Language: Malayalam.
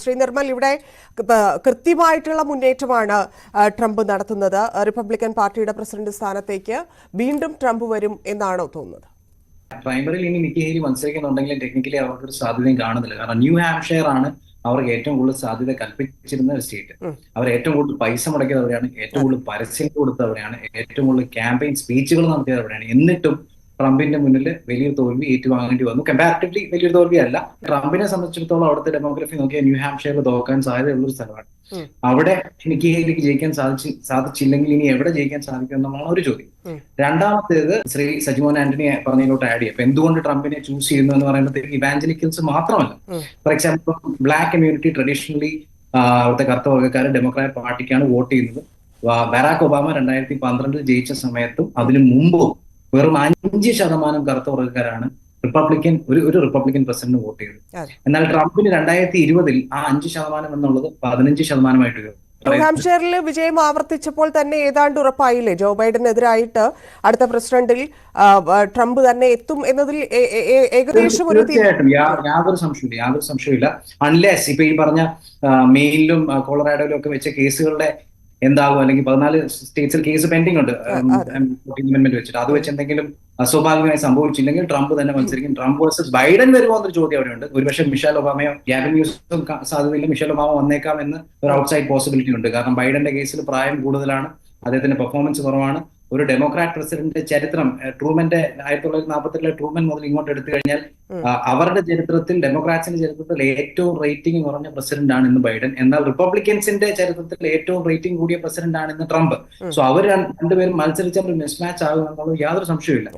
ശ്രീ നിർമ്മൽ, ഇവിടെ കൃത്യമായിട്ടുള്ള മുന്നേറ്റമാണ് ട്രംപ് നടത്തുന്നത്. റിപ്പബ്ലിക്കൻ പാർട്ടിയുടെ പ്രസിഡന്റ് സ്ഥാനത്തേക്ക് വീണ്ടും ട്രംപ് വരും എന്നാണോ തോന്നുന്നത്? പ്രൈമറിയിൽ ഇനി നിക്കി ഹേലി മത്സരിക്കുന്നുണ്ടെങ്കിലും ടെക്നിക്കലി അവർക്കൊരു സാധ്യതയും കാണുന്നില്ല. കാരണം ന്യൂ ഹാംഷെയർ ആണ് അവർക്ക് ഏറ്റവും കൂടുതൽ സാധ്യത കൽപ്പിച്ചിരുന്ന ഒരു സ്റ്റേറ്റ്. അവർ ഏറ്റവും കൂടുതൽ പൈസ മുടക്കിയത് അവിടെയാണ്, ഏറ്റവും കൂടുതൽ പരസ്യം കൊടുത്തവരെയാണ്, ഏറ്റവും കൂടുതൽ ക്യാമ്പയിൻ സ്പീച്ചുകൾ നടത്തിയത് അവിടെയാണ്. എന്നിട്ടും ട്രംപിന്റെ മുന്നിൽ വലിയൊരു തോൽവി ഏറ്റുവാങ്ങേണ്ടി വന്നു. കമ്പാരിറ്റീവ്ലി വലിയൊരു തോൽവി അല്ല. ട്രംപിനെ സംബന്ധിച്ചിടത്തോളം അവിടുത്തെ ഡെമോഗ്രഫി നോക്കിയാൽ ന്യൂ ഹാംഷെയറിൽ തോക്കാൻ സാധ്യതയുള്ള ഒരു സ്ഥലമാണ്. അവിടെ നിക്കി ഹേലിക്ക് ജയിക്കാൻ സാധിച്ചില്ലെങ്കിൽ ഇനി എവിടെ ജയിക്കാൻ സാധിക്കും എന്നുള്ളതാണ് ഒരു ചോദ്യം. രണ്ടാമത്തേത് ശ്രീ സജിമോൻ ആന്റണി പറഞ്ഞതിലോട്ട് ആഡ് ചെയ്യും. അപ്പൊ എന്തുകൊണ്ട് ട്രംപിനെ ചൂസ് ചെയ്യുന്നു എന്ന് പറയുമ്പോഴത്തേക്ക് ഇവാഞ്ചലിക്കൽസ് മാത്രമല്ല. For example, black community traditionally അവിടുത്തെ കറുത്ത വർഗ്ഗക്കാർ ഡെമോക്രാറ്റ് പാർട്ടിക്കാണ് വോട്ട് ചെയ്യുന്നത്. ബറാക് ഒബാമ 2012 ജയിച്ച സമയത്തും അതിനു മുമ്പും വെറും 5% കറുത്ത വർഗ്ഗക്കാരാണ് ഒരു റിപ്പബ്ലിക്കൻ പ്രസിഡന്റ് വോട്ട് ചെയ്തത്. എന്നാൽ ട്രംപിന് 2020 ആ 5% എന്നുള്ളത് 15% ഉയർന്നു. ന്യൂഹാംഷെയറിൽ വിജയം ആവർത്തിച്ചപ്പോൾ തന്നെ ഏതാണ്ട് ഉറപ്പായില്ലേ ജോ ബൈഡനെതിരായിട്ട് അടുത്ത പ്രസിഡന്റിൽ ട്രംപ് തന്നെ എത്തും എന്നതിൽ ഏകദേശം ഒരു തീർച്ചയായിട്ടും യാതൊരു സംശയമില്ല. അൺലെസ് ഇപ്പൊ ഈ പറഞ്ഞ മെയിനിലും കൊളറാഡോയിലും ഒക്കെ വെച്ച കേസുകളുടെ എന്താകും, അല്ലെങ്കിൽ 14 സ്റ്റേറ്റ്സിൽ കേസ് പെൻഡിംഗ് ഉണ്ട് അമെന്റ്മെന്റ് വെച്ചിട്ട്, അത് വെച്ച് എന്തെങ്കിലും അസ്വാഭാവികമായി സംഭവിച്ചില്ലെങ്കിൽ ട്രംപ് തന്നെ മത്സരിക്കും. ട്രംപ് വേഴ്സസ് ബൈഡൻ വരുമോ എന്നൊരു ചോദ്യം അവിടെയുണ്ട്. ഒരുപക്ഷെ മിഷേൽ ഒബാമയോ ഗ്യാബിൻ ന്യൂസും സാധ്യതയില്ല. മിഷേൽ ഒബാമ വന്നേക്കാം എന്ന് ഒരു ഔട്ട്സൈഡ് പോസിബിലിറ്റി ഉണ്ട്. കാരണം ബൈഡന്റെ കേസിൽ പ്രായം കൂടുതലാണ്, അദ്ദേഹത്തിന്റെ പെർഫോമൻസ് കുറവാണ്. ഒരു ഡെമോക്രാറ്റ് പ്രസിഡന്റ് ചരിത്രം, ട്രൂമന്റെ 1942 ട്രൂമൻ മുതൽ ഇങ്ങോട്ട് എടുത്തു കഴിഞ്ഞാൽ അവരുടെ ചരിത്രത്തിൽ, ഡെമോക്രാറ്റ്സിന്റെ ചരിത്രത്തിൽ ഏറ്റവും റേറ്റിംഗ് കുറഞ്ഞ പ്രസിഡന്റ് ആണ് ഇന്ന് ബൈഡൻ. എന്നാൽ റിപ്പബ്ലിക്കൻസിന്റെ ചരിത്രത്തിൽ ഏറ്റവും റേറ്റിംഗ് കൂടിയ പ്രസിഡന്റ് ആണ് ഇന്ന് ട്രംപ്. സോ അവർ രണ്ടുപേരും മത്സരിച്ചാൽ ഒരു മിസ്മാച്ച് ആകും എന്നുള്ളത് യാതൊരു സംശയമില്ല.